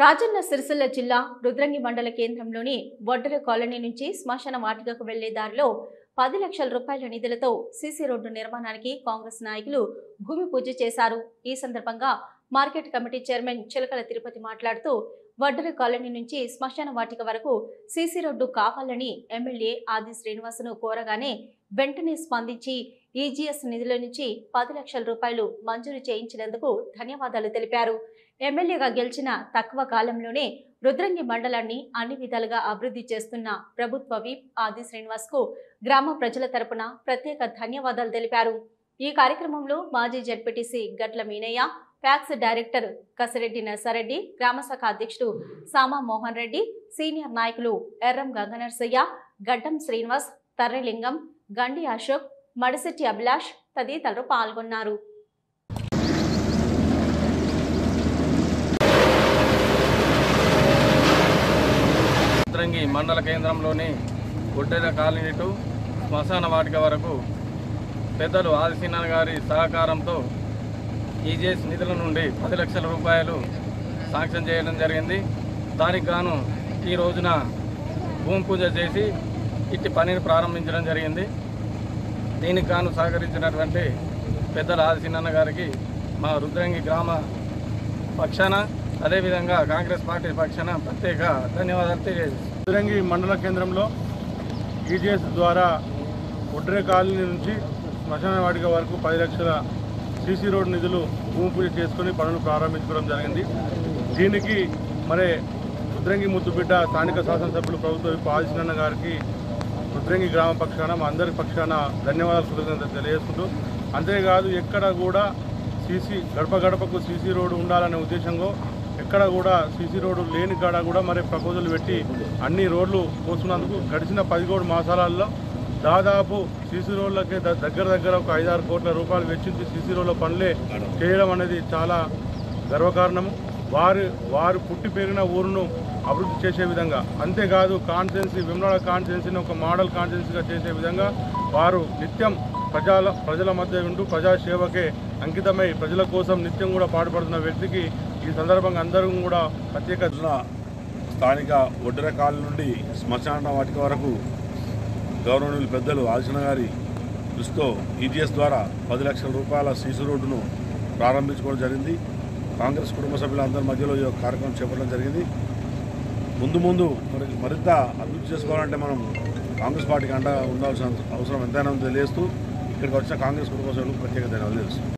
రాజన్న సిరిసిల్ల జిల్లా రుద్రంగి మండల కేంద్రంలోని వడ్డర కాలనీ నుంచి శ్మశాన వాటికకు వెళ్లే దారిలో 10 లక్షల రూపాయల నిధులతో సీసీ రోడ్డు నిర్మాణానికి కాంగ్రెస్ నాయకులు భూమి పూజ చేశారు। ఈ సందర్భంగా మార్కెట్ కమిటీ చైర్మన్ చిలకల తిరుపతి మాట్లాడుతూ వడ్డర కాలనీ నుంచి శ్మశాన వాటిక వరకు సీసీ రోడ్డు కావాలని ఎమ్మెల్యే ఆది శ్రీనివాసును కోరగానే వెంటనే స్పందించి ఈజీఎస్ నిధుల నుంచి 10 లక్షల రూపాయలు మంజూరు చేయించినందుకు ధన్యవాదాలు తెలిపారు। ఎమ్మెల్యేగా గెలిచిన తక్కువ కాలంలోనే రుద్రంగి మండలాన్ని అన్ని విధాలుగా అభివృద్ధి చేస్తున్న ప్రభుత్వ విప్ ఆది శ్రీనివాస్ కు గ్రామ ప్రజల తరపున ప్రత్యేక ధన్యవాదాలు తెలిపారు। ఈ కార్యక్రమంలో మాజీ జడ్పీటీసీ గట్ల మీనయ్య, ఫ్యాక్స్ డైరెక్టర్ కసిరెడ్డి నర్సారెడ్డి, గ్రామశాఖ అధ్యక్షుడు సామా మోహన్ రెడ్డి, సీనియర్ నాయకులు ఎర్రం గంగనర్సయ్య, గడ్డం శ్రీనివాస్, తర్రెలింగం, గండి అశోక్, మడిశెట్టి అభిలాష్ తదితరులు పాల్గొన్నారు। రుద్రంగి మండల కేంద్రంలోని వడ్డెర కాలనీ టు శ్మశాన వాటిక వరకు పెద్దలు ఆదిశీనన్న గారి సహకారంతో ఈజీఎస్ నిధుల నుండి 10 లక్షల రూపాయలు శాంక్షన్ చేయడం జరిగింది। దానికి గాను ఈ రోజున భూమి పూజ చేసి ఇట్టి పనిని ప్రారంభించడం జరిగింది। దీనికి గాను సహకరించినటువంటి పెద్దల ఆదిశీనన్న గారికి మా రుద్రంగి గ్రామ పక్షాన అదేవిధంగా కాంగ్రెస్ పార్టీ పక్షాన ప్రత్యేక ధన్యవాదాలు తెలియజేస్తాను। రుద్రంగి మండల కేంద్రంలో ఈజీఎస్ ద్వారా వడ్డెర కాలనీ నుంచి శ్మశాన వాటిక వరకు 10 లక్షల సీసీ రోడ్ నిధులు భూమి పూజ చేసుకుని పనులు ప్రారంభించుకోవడం జరిగింది। దీనికి మరి రుద్రంగి ముద్దుబిడ్డ స్థానిక శాసనసభ్యులు ప్రభుత్వ విప్ ఆదిశీనన్న గారికి రుద్రంగి గ్రామ పక్షాన మా అందరి పక్షాన ధన్యవాదాలు కృతజ్ఞతలు తెలియజేసుకుంటూ, అంతేకాదు ఎక్కడ కూడా గడప గడపకు సీసీ రోడ్డు ఉండాలనే ఉద్దేశంలో ఎక్కడ కూడా సీసీ రోడ్డు లేని కాడ కూడా మరి ప్రపోజల్ పెట్టి అన్ని రోడ్లు పోస్తున్నందుకు గడిచిన 13 మాసాలలో దాదాపు సీసీ రోడ్లకే దగ్గర ఒక 5-6 కోట్ల రూపాయలు వెచ్చించి సీసీ రోడ్ల పనులే చేయడం అనేది చాలా గర్వకారణము। వారు పుట్టి పెరిగిన ఊరును అభివృద్ధి చేసే విధంగా, అంతేకాదు కాన్స్టిట్యున్సీ వేములవాడ కాన్స్టిట్యున్సీని ఒక మోడల్ కాన్స్టిట్యున్సీగా చేసే విధంగా వారు నిత్యం ప్రజల మధ్య ఉంటూ ప్రజాసేవకే అంకితమై ప్రజల కోసం నిత్యం కూడా పాటుపడుతున్న వ్యక్తికి ఈ సందర్భంగా అందరూ కూడా ప్రత్యేక స్థానిక వడ్డెర కాలనీ నుండి శ్మశాన వాటిక వరకు గౌరవనీయులు పెద్దలు ఆదిశీనన్న గారి దృష్టితో ఈజీఎస్ ద్వారా 10 లక్షల రూపాయల సీసీ రోడ్డును ప్రారంభించుకోవడం జరిగింది। కాంగ్రెస్ కుటుంబ సభ్యులందరి మధ్యలో ఈ కార్యక్రమం చేపట్టడం జరిగింది। ముందు మరింత అభివృద్ధి చేసుకోవాలంటే మనం కాంగ్రెస్ పార్టీకి అండగా ఉండాల్సిన అవసరం ఎంతైనా తెలియజేస్తూ ఇక్కడికి వచ్చిన కాంగ్రెస్ కుటుంబ సభ్యులకు ప్రత్యేక ధన్యవాదాలు తెలుసు।